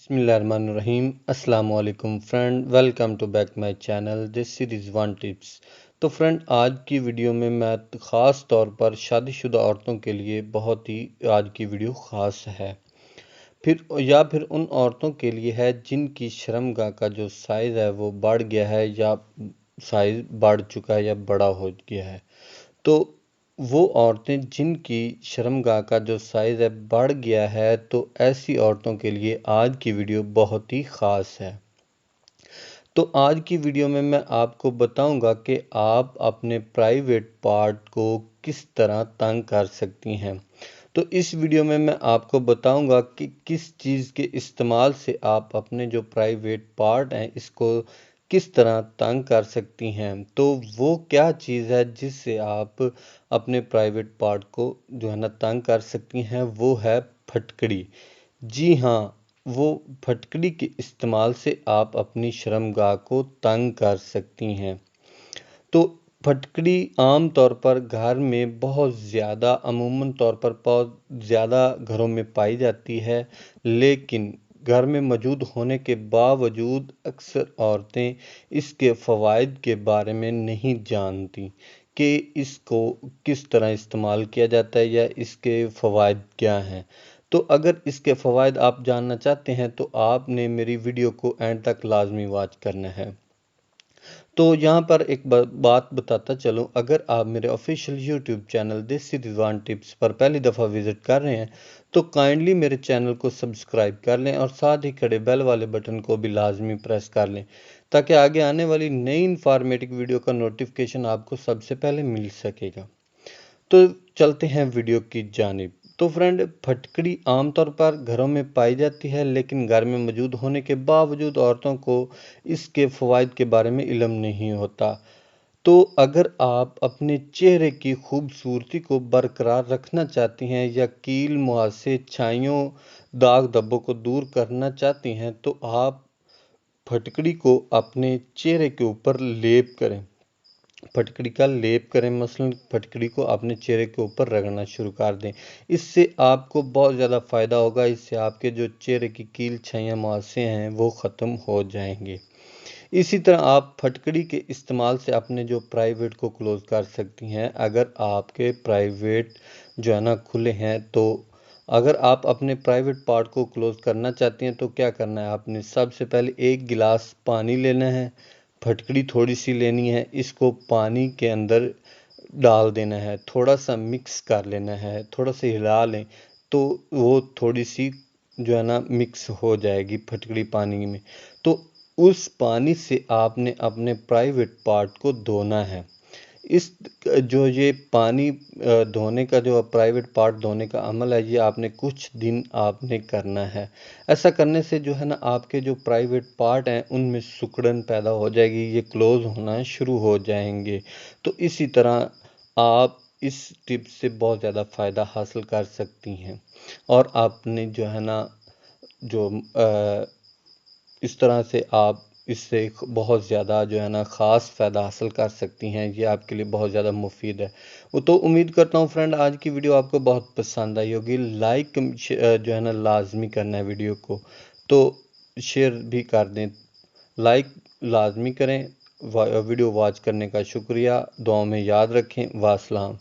बिस्मिल्लाहिर्रहमानिर्रहीम। अस्सलाम वालेकुम friend, welcome to back my channel this series one tips. तो फ्रेंड, आज की वीडियो में मैं ख़ास तौर पर शादीशुदा औरतों के लिए बहुत ही आज की वीडियो ख़ास है। फिर उन औरतों के लिए है जिनकी शर्मगाह का जो साइज़ है वो बढ़ गया है या साइज़ बढ़ चुका है या बड़ा हो गया है। तो वो औरतें जिनकी शर्मगाह का जो साइज़ है बढ़ गया है, तो ऐसी औरतों के लिए आज की वीडियो बहुत ही ख़ास है। तो आज की वीडियो में मैं आपको बताऊंगा कि आप अपने प्राइवेट पार्ट को किस तरह तंग कर सकती हैं। तो इस वीडियो में मैं आपको बताऊंगा कि किस चीज़ के इस्तेमाल से आप अपने जो प्राइवेट पार्ट हैं इसको किस तरह तंग कर सकती हैं। तो वो क्या चीज़ है जिससे आप अपने प्राइवेट पार्ट को जो है ना तंग कर सकती हैं, वो है फटकड़ी। जी हाँ, वो फटकड़ी के इस्तेमाल से आप अपनी शर्मगाह को तंग कर सकती हैं। तो फटकड़ी आम तौर पर घर में बहुत ज़्यादा अमूमन तौर पर बहुत ज़्यादा घरों में पाई जाती है, लेकिन घर में मौजूद होने के बावजूद अक्सर औरतें इसके फ़वाइद के बारे में नहीं जानती कि इसको किस तरह इस्तेमाल किया जाता है या इसके फ़वाइद क्या हैं। तो अगर इसके फ़वाइद आप जानना चाहते हैं तो आपने मेरी वीडियो को एंड तक लाजमी वॉच करना है। तो यहाँ पर एक बात बताता चलूँ, अगर आप मेरे official YouTube channel this series one tips पर पहली दफ़ा विज़िट कर रहे हैं तो काइंडली मेरे चैनल को सब्सक्राइब कर लें और साथ ही खड़े बेल वाले बटन को भी लाजमी प्रेस कर लें ताकि आगे आने वाली नई इन्फॉर्मेटिव वीडियो का नोटिफिकेशन आपको सबसे पहले मिल सकेगा। तो चलते हैं वीडियो की जानिब। तो फ्रेंड, फटकड़ी आमतौर पर घरों में पाई जाती है, लेकिन घर में मौजूद होने के बावजूद औरतों को इसके फ़वाइद के बारे में इल्म नहीं होता। तो अगर आप अपने चेहरे की खूबसूरती को बरकरार रखना चाहती हैं या कील मुहासे, छाइयों, दाग धब्बों को दूर करना चाहती हैं, तो आप फटकड़ी को अपने चेहरे के ऊपर लेप करें। फटकड़ी का लेप करें, मसलन फटकड़ी को अपने चेहरे के ऊपर रगड़ना शुरू कर दें। इससे आपको बहुत ज़्यादा फ़ायदा होगा। इससे आपके जो चेहरे की कील, छाइयाँ, मुहासे हैं वो ख़त्म हो जाएंगे। इसी तरह आप फटकड़ी के इस्तेमाल से अपने जो प्राइवेट को क्लोज़ कर सकती हैं। अगर आपके प्राइवेट जो है ना खुले हैं, तो अगर आप अपने प्राइवेट पार्ट को क्लोज़ करना चाहती हैं तो क्या करना है, आपने सबसे पहले एक गिलास पानी लेना है, फटकड़ी थोड़ी सी लेनी है, इसको पानी के अंदर डाल देना है, थोड़ा सा मिक्स कर लेना है, थोड़ा सा हिला लें तो वो थोड़ी सी जो है ना मिक्स हो जाएगी फटकड़ी पानी में। तो उस पानी से आपने अपने प्राइवेट पार्ट को धोना है। इस जो ये पानी धोने का जो प्राइवेट पार्ट धोने का अमल है, ये आपने कुछ दिन आपने करना है। ऐसा करने से जो है ना आपके जो प्राइवेट पार्ट हैं उनमें सिकुड़न पैदा हो जाएगी, ये क्लोज़ होना शुरू हो जाएंगे। तो इसी तरह आप इस टिप से बहुत ज़्यादा फ़ायदा हासिल कर सकती हैं और आपने जो है ना जो इस तरह से आप इससे बहुत ज़्यादा जो है ना ख़ास फ़ायदा हासिल कर सकती हैं। ये आपके लिए बहुत ज़्यादा मुफीद है। वो तो उम्मीद करता हूँ फ्रेंड आज की वीडियो आपको बहुत पसंद आई होगी। लाइक जो है ना लाजमी करना है वीडियो को, तो शेयर भी कर दें। लाइक लाजमी करें। वीडियो वॉच करने का शुक्रिया। दुआओं में याद रखें। वासलाम।